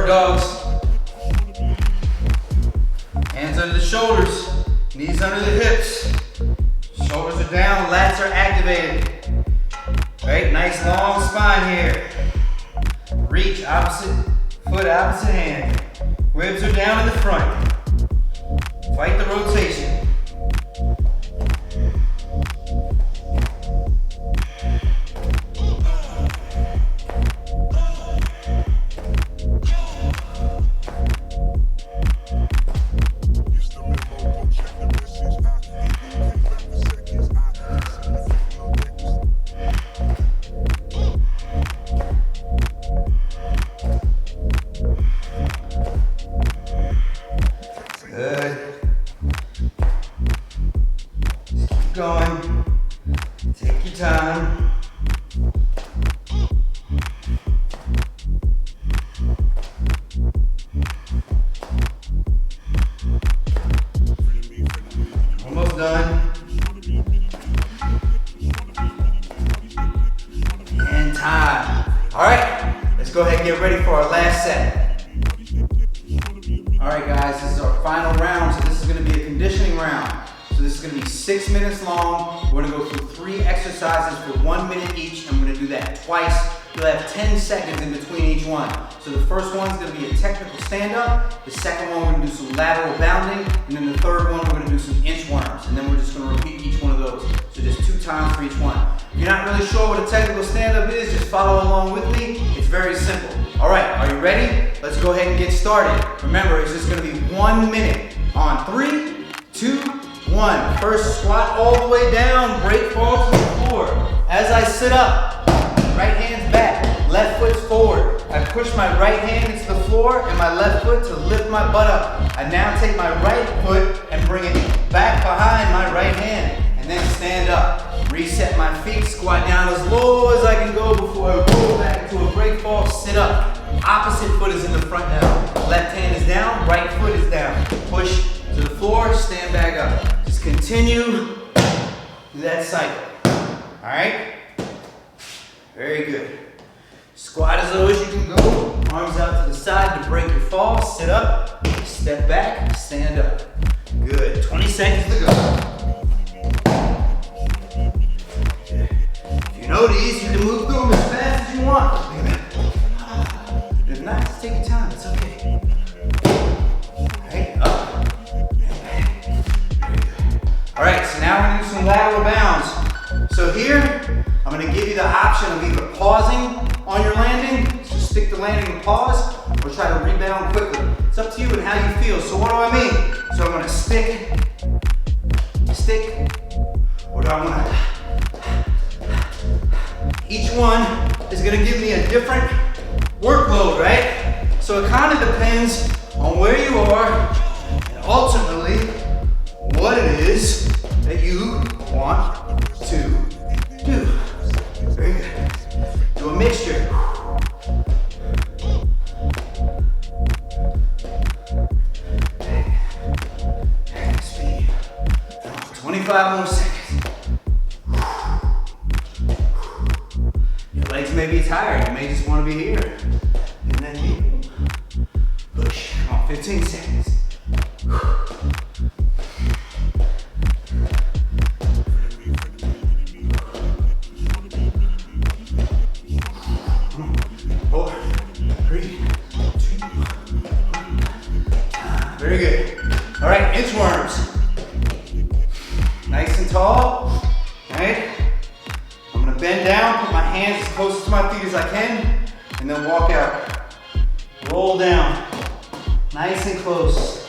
bird dogs. Hands under the shoulders, knees under the hips. Shoulders are down, lats are activated. Right, nice long spine here. Reach, opposite foot, opposite hand. Ribs are down in the front. Fight the rotation. So the first one's going to be a technical stand-up, the second one we're going to do some lateral bounding, and then the third one we're going to do some inchworms, and then we're just going to repeat each one of those. So just 2 times for each one. If you're not really sure what a technical stand-up is, just follow along with me. It's very simple. All right, are you ready? Let's go ahead and get started. Remember, it's just going to be 1 minute on 3, 2, 1. First, squat all the way down, break fall to the floor. As I sit up, right hand's back, left foot's forward. I push my right hand into the floor and my left foot to lift my butt up. I now take my right foot and bring it back behind my right hand and then stand up. Reset my feet, squat down as low as I can go before I roll back into a break fall, sit up. Opposite foot is in the front now. Left hand is down, right foot is down. Push to the floor, stand back up. Just continue that cycle. All right? Very good. Squat as low as you can go. Arms out to the side to break your fall. Sit up, step back, stand up. Good. 20 seconds to go. If you know these, you can move through them as fast as you want. If not, just take your time. It's okay. Alright, up. All right, so now we're going to do some lateral bounds. So here, I'm going to give you the option of either pausing on your landing, so stick the landing and pause, or try to rebound quickly. It's up to you and how you feel. So what do I mean? So I'm going to stick, or do I want to? Each one is going to give me a different workload, right? So it kind of depends on where you are and ultimately what it is that you want to do. Very good. Do a mixture. Speed. 25 more seconds. Your legs may be tired. You may just want to be here. And then you push. Come on, 15 seconds. Very good. All right, inchworms. Nice and tall. All right. I'm gonna bend down, put my hands as close to my feet as I can, and then walk out. Roll down. Nice and close.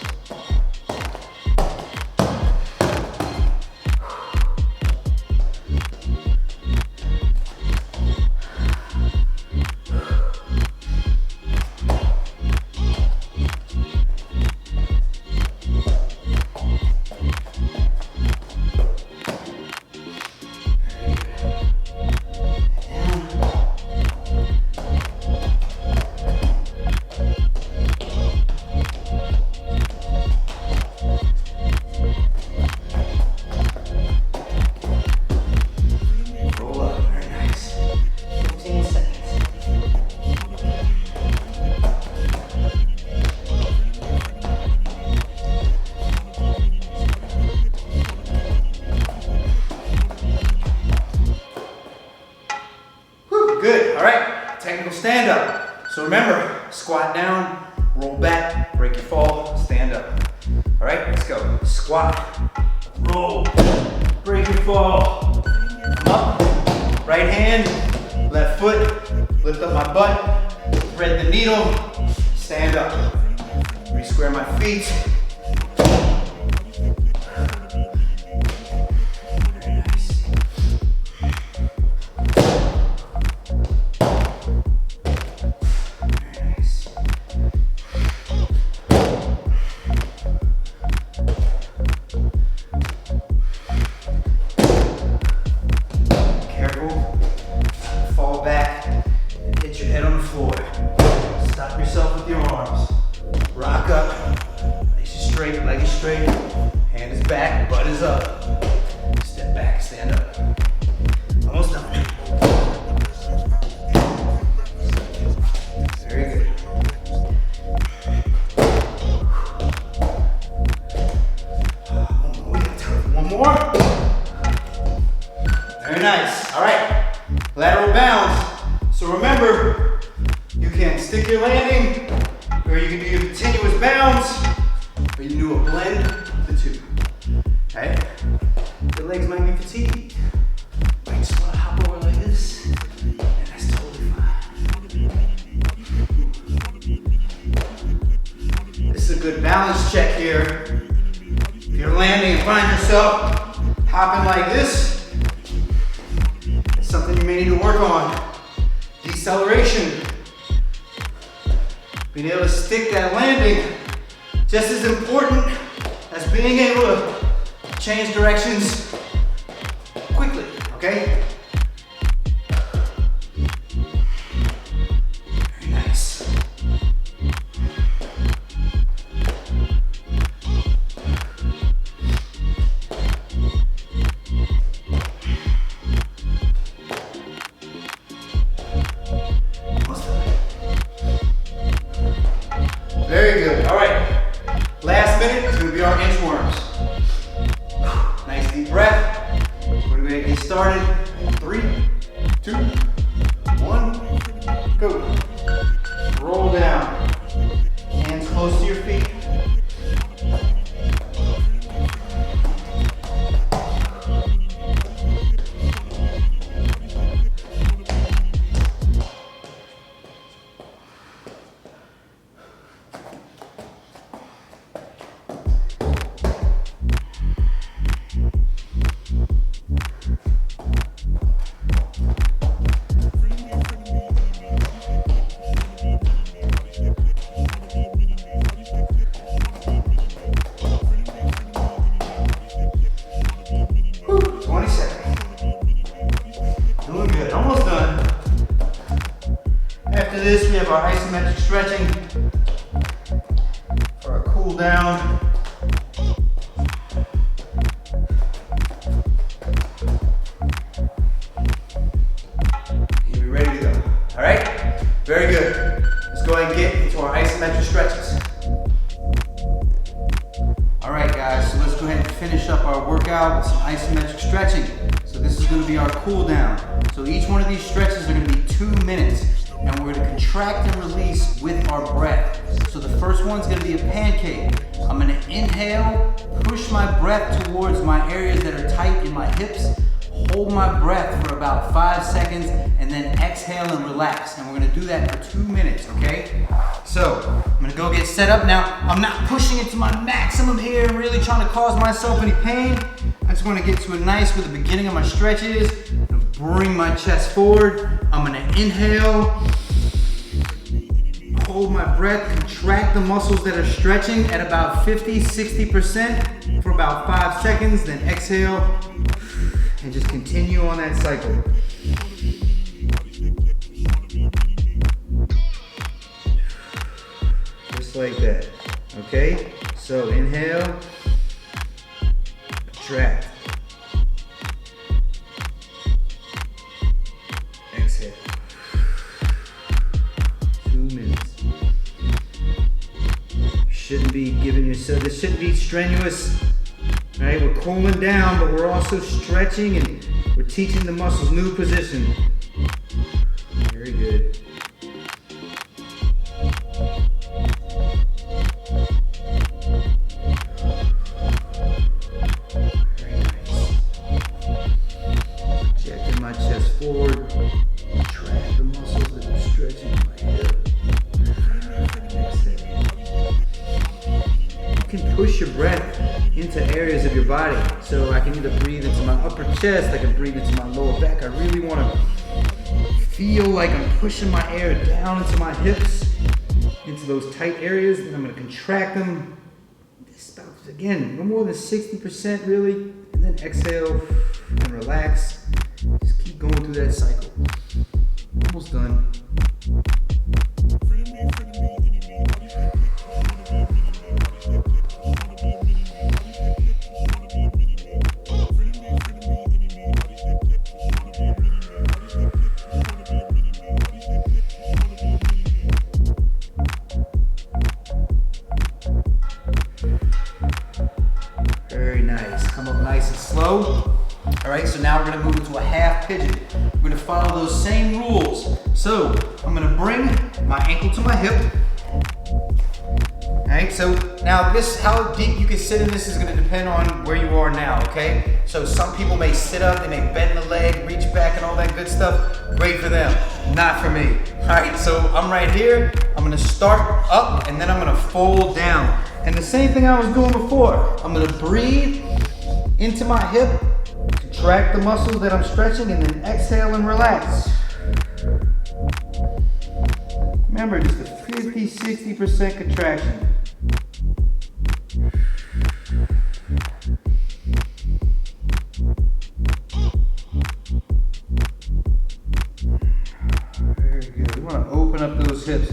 technical stand up. So remember, squat down, roll back, break your fall, stand up. All right, let's go. Squat, roll, break your fall. Come up, right hand, left foot, lift up my butt, thread the needle, stand up. Re-square my feet. Very nice. Very nice. Careful, fall back and hit your head on the floor. Stop yourself with your arms. Rock up, legs is straight, leg is straight, hand is back, butt is up. Step back, stand up. Almost done. Very good. We got time for one more. Very nice. All right, lateral bounds. So remember, you can stick your landing, or you can do your continuous bounds, or you can do a blend of the two. Okay? Your legs might be fatigued. You might just want to hop over like this, and that's totally fine. This is a good balance check here. If you're landing and find yourself hopping like this, it's something you may need to work on. Deceleration. Being able to stick that landing, just as important as being able to change directions quickly, okay? Very nice. Very good. All right. Last minute is going to be our inchworms. Nice deep breath. We're going to get started. 3, 2, 1, go. Roll down. Hands close to your feet. After this, we have our isometric stretching for our cool down. You'll be ready to go. All right? Very good. Let's go ahead and get into our isometric stretches. All right, guys, so let's go ahead and finish up our workout with some isometric stretching. So this is going to be our cool down. So each one of these stretches are going to be 2 minutes. And we're going to contract and release with our breath. So the first one's going to be a pancake. I'm going to inhale, push my breath towards my areas that are tight in my hips, hold my breath for about 5 seconds, and then exhale and relax. And we're going to do that for 2 minutes, okay? So I'm going to go get set up. Now, I'm not pushing it to my maximum here, really trying to cause myself any pain. I just want to get to a nice where the beginning of my stretch is. Bring my chest forward. I'm gonna inhale, hold my breath, contract the muscles that are stretching at about 50-60% for about 5 seconds, then exhale, and just continue on that cycle. Just like that, okay? So inhale, contract. Exhale. 2 minutes. You shouldn't be giving yourself, this shouldn't be strenuous. Right? We're cooling down, but we're also stretching and we're teaching the muscles new position. Very good. push your breath into areas of your body. So I can either breathe into my upper chest, I can breathe into my lower back. I really want to feel like I'm pushing my air down into my hips, into those tight areas, and I'm going to contract them. This about, again, no more than 60% really, and then exhale and relax. Just keep going through that cycle. Almost done. Very nice. Come up nice and slow. All right, so now we're gonna move into a half pigeon. We're gonna follow those same rules. So I'm gonna bring my ankle to my hip. All right, so now this, how deep you can sit in this is gonna depend on where you are now, okay? So some people may sit up, they may bend the leg, reach back and all that good stuff. Great for them, not for me. All right, so I'm right here. I'm gonna start up and then I'm gonna fold down. And the same thing I was doing before. I'm gonna breathe into my hip, contract the muscles that I'm stretching, and then exhale and relax. Remember, just a 50-60% contraction. Very good. We want to open up those hips.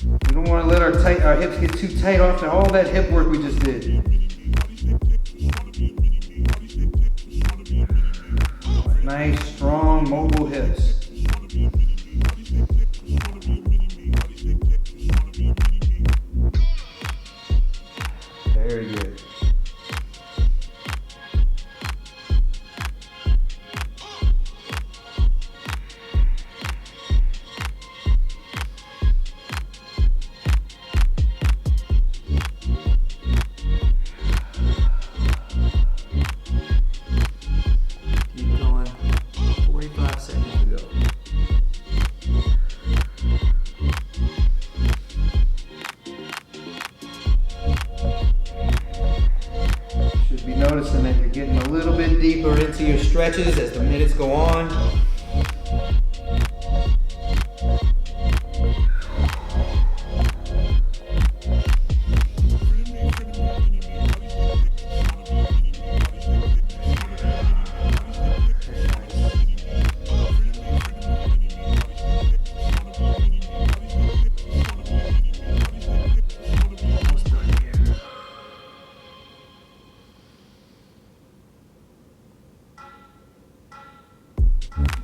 We don't want to let our hips get too tight after all that hip work we just did. Nice, strong, mobile hips. Very good. Noticing that you're getting a little bit deeper into your stretches as the minutes go on.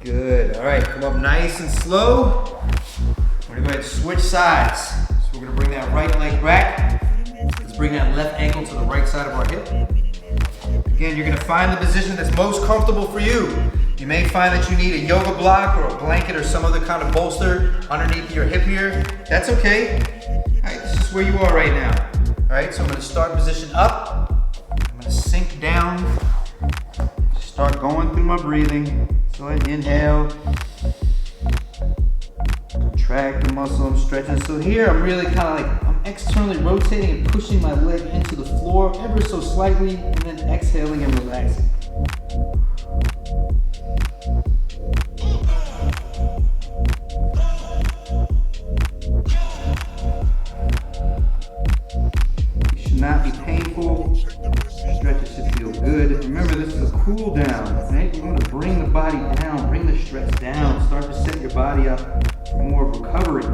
Good. All right, come up nice and slow. We're gonna go ahead and switch sides. So we're gonna bring that right leg back. Let's bring that left ankle to the right side of our hip. Again, you're gonna find the position that's most comfortable for you. You may find that you need a yoga block or a blanket or some other kind of bolster underneath your hip here. That's okay. All right, this is where you are right now. All right, so I'm gonna start position up. I'm gonna sink down. Start going through my breathing. So I inhale, contract the muscle, I'm stretching. So here I'm really kind of like, I'm externally rotating and pushing my leg into the floor ever so slightly, and then exhaling and relaxing. It should not be painful. Stretches should feel good. Remember, this is a cool down, right? You want to bring the body down, bring the stretch down, start to set your body up for more recovery.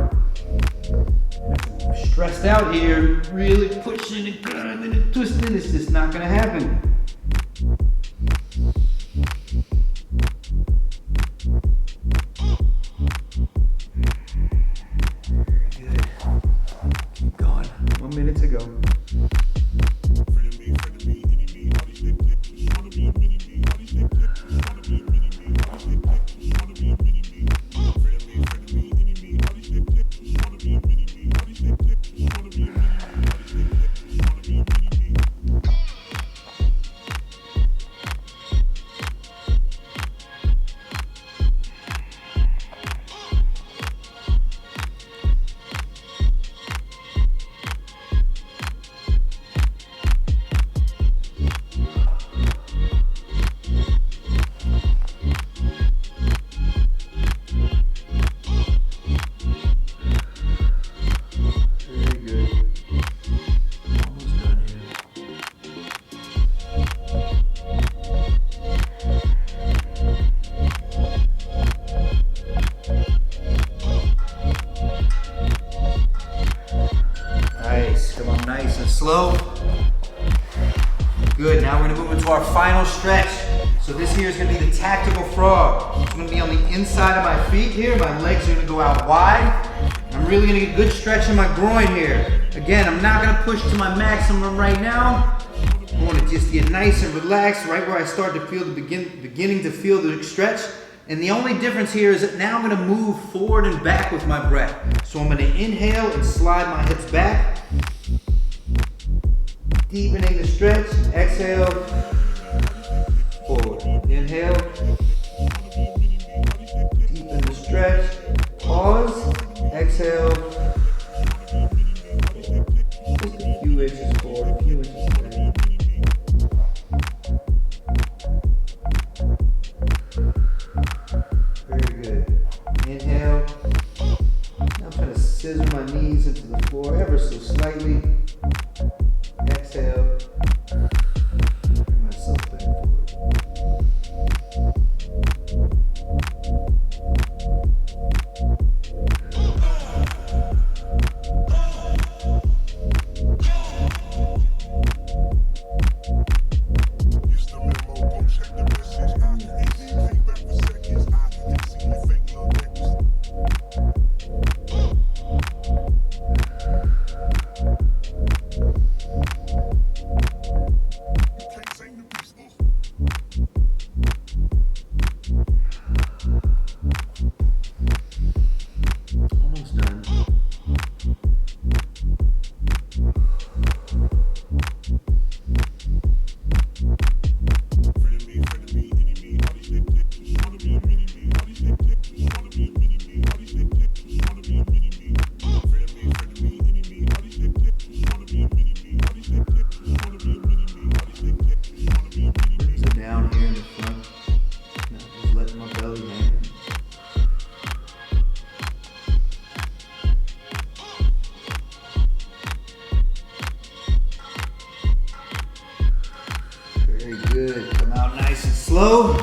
Stressed out here, really pushing and grinding and twisting, it's just not going to happen. Very good. Keep going. 1 minute to go. slow. Good, now we're gonna move into our final stretch. So this here is gonna be the tactical frog. It's gonna be on the inside of my feet here. My legs are gonna go out wide. I'm really gonna get good stretch in my groin here. Again, I'm not gonna push to my maximum right now. I wanna just get nice and relaxed right where I start to feel the beginning to feel the stretch. And the only difference here is that now I'm gonna move forward and back with my breath. So I'm gonna inhale and slide my hips back. Deepening the stretch, exhale, forward. Inhale, deepen the stretch, pause, exhale, just a few inches forward, a few inches back. Very good. Inhale. Now I'm trying to scissor my knees into the floor ever so slightly. Exhale. Bring myself back forward. Good. Come out nice and slow.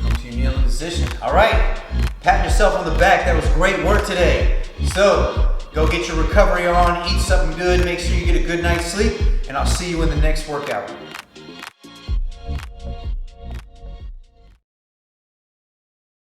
Come to your kneeling position. All right. Pat yourself on the back. That was great work today. So go get your recovery on. Eat something good. Make sure you get a good night's sleep. And I'll see you in the next workout.